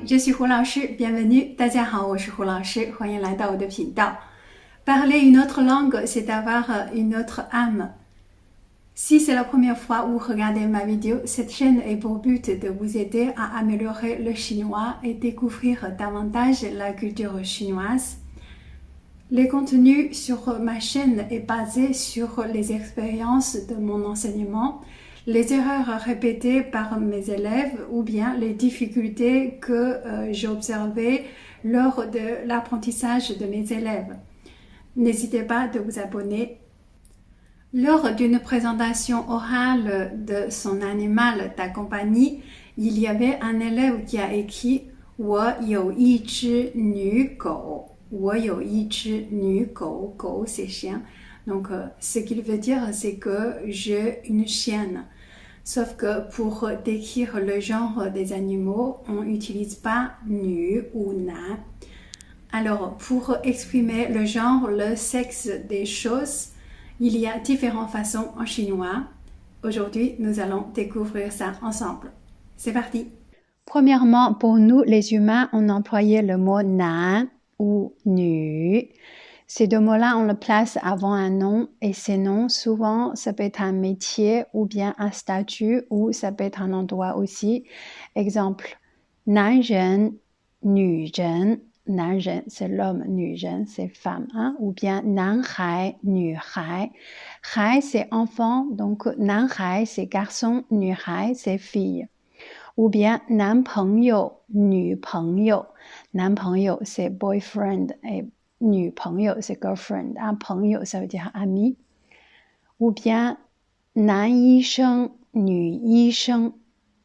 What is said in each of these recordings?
je suis 胡老师 bienvenue 大家好，我是胡老师，欢迎来到我的频道。Parler une autre langue, c'est avoir une autre âme. Si c'est la première fois où vous regardez ma vidéo, cette chaîne est pour but de vous aider à améliorer le chinois et découvrir davantage la culture chinoise. Les contenus sur ma chaîne est basé sur les expériences de mon enseignement, les erreurs répétées par mes élèves ou bien les difficultés que j'ai observées lors de l'apprentissage de mes élèves. N'hésitez pas de vous abonner. Lors d'une présentation orale de son animal de compagnie, il y avait un élève qui a écrit «我有一只女狗». 我有一只女狗, 狗 c'est chien. Donc, ce qu'il veut dire, c'est que j'ai une chienne. Sauf que pour décrire le genre des animaux, on n'utilise pas nu ou na. Alors, pour exprimer le genre, le sexe des choses, il y a différentes façons en chinois. Aujourd'hui, nous allons découvrir ça ensemble. C'est parti! Premièrement, pour nous, les humains, on employait le mot nan ou nu. Ces deux mots-là, on le place avant un nom et ces noms, souvent, ça peut être un métier ou bien un statut ou ça peut être un endroit aussi. Exemple, 男人, 女人. 男人, c'est l'homme, 女人, c'est femme. Hein? Ou bien 男孩, 女孩. 孩, c'est enfant, donc 男孩, c'est garçon, 女孩, c'est fille. Ou bien 男朋友, 女朋友. 男朋友, c'est boyfriend et 女朋友, c'est girlfriend. Un 朋友, ça veut dire ami. Ou bien 男医生, 女医生.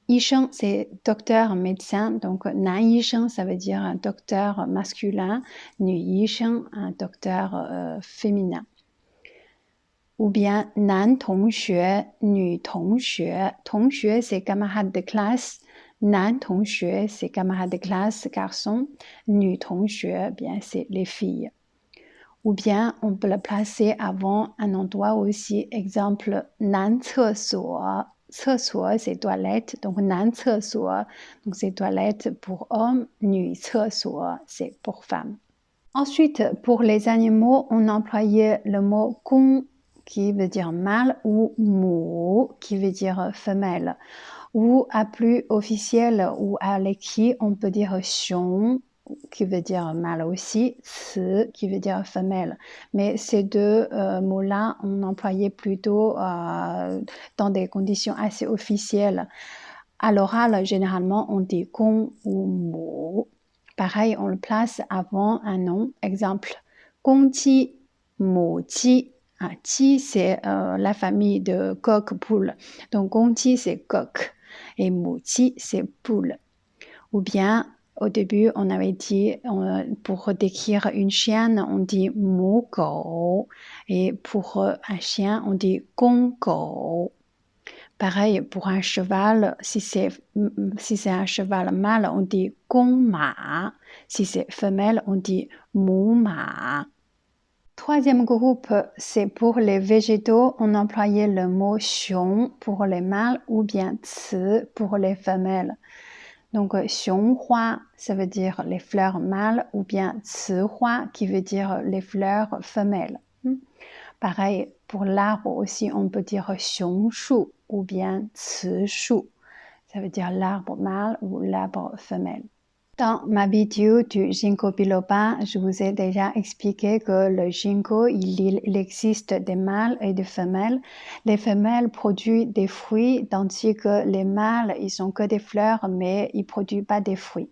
医生, c'est docteur, médecin. Donc 男医生, ça veut dire un docteur masculin. 女医生, un docteur féminin. Ou bien 男同学, 女同学. 同学, c'est camarade de classe. 男同学, c'est camarade de classe, garçon. 女同学, bien, c'est les filles. Ou bien, on peut le placer avant un endroit aussi. Exemple, 男厕所. 厕所, c'est toilette. Donc, 男厕所, donc c'est toilette pour hommes. 女厕所, c'est pour femmes. Ensuite, pour les animaux, on employait le mot 公 qui veut dire mâle ou mou qui veut dire femelle. Ou à plus officiel ou à l'écrit, on peut dire xiong qui veut dire mâle aussi, ci qui veut dire femelle. Mais ces deux mots-là, on employait plutôt dans des conditions assez officielles. À l'oral, généralement, on dit gong ou mou. Pareil, on le place avant un nom. Exemple, gongji, mouji. Ji, c'est la famille de coq-poule. Donc, gongji, c'est coq. Et mouji, c'est poule. Ou bien, au début, on avait dit, pour décrire une chienne, on dit mou gou. Et pour un chien, on dit gong gou. Pareil, pour un cheval, si c'est un cheval mâle, on dit gong ma. Si c'est femelle, on dit mou ma. Troisième groupe, c'est pour les végétaux, on employait le mot xiong pour les mâles ou bien ci pour les femelles. Donc, xiong-hua, ça veut dire les fleurs mâles ou bien ci-hua qui veut dire les fleurs femelles. Pareil, pour l'arbre aussi, on peut dire xiong-shu ou bien ci-shu. Ça veut dire l'arbre mâle ou l'arbre femelle. Dans ma vidéo du ginkgo biloba, je vous ai déjà expliqué que le ginkgo, il existe des mâles et des femelles. Les femelles produisent des fruits, tandis que les mâles, ils ont que des fleurs, mais ils ne produisent pas des fruits.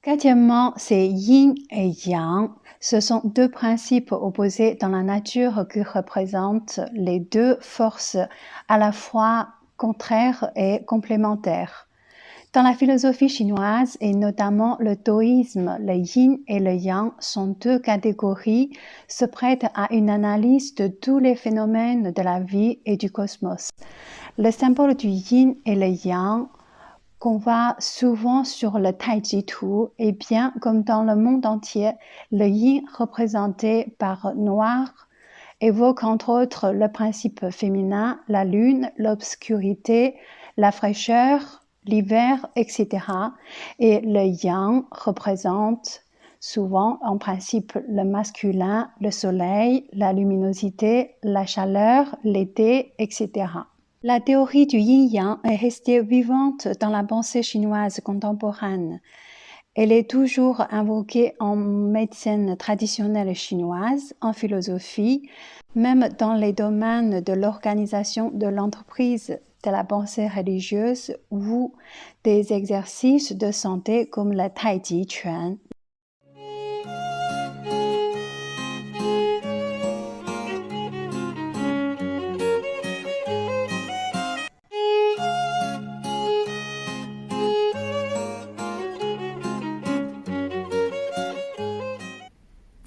Quatrièmement, c'est yin et yang. Ce sont deux principes opposés dans la nature qui représentent les deux forces à la fois contraires et complémentaires. Dans la philosophie chinoise et notamment le taoïsme, le yin et le yang sont deux catégories se prêtent à une analyse de tous les phénomènes de la vie et du cosmos. Le symbole du yin et le yang qu'on voit souvent sur le Taiji Tu et bien comme dans le monde entier, le yin représenté par noir évoque entre autres le principe féminin, la lune, l'obscurité, la fraîcheur, l'hiver, etc. Et le yang représente souvent en principe le masculin, le soleil, la luminosité, la chaleur, l'été, etc. La théorie du yin-yang est restée vivante dans la pensée chinoise contemporaine. Elle est toujours invoquée en médecine traditionnelle chinoise, en philosophie, même dans les domaines de l'organisation de l'entreprise, de la pensée religieuse ou des exercices de santé comme le Tai Chi Chuan.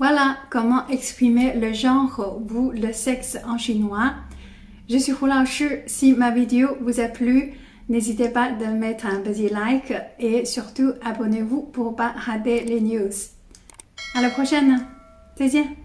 Voilà comment exprimer le genre ou le sexe en chinois. Je suis Hu Laoshi. Si ma vidéo vous a plu, n'hésitez pas de mettre un petit like et surtout abonnez-vous pour ne pas rater les news. À la prochaine. 再见。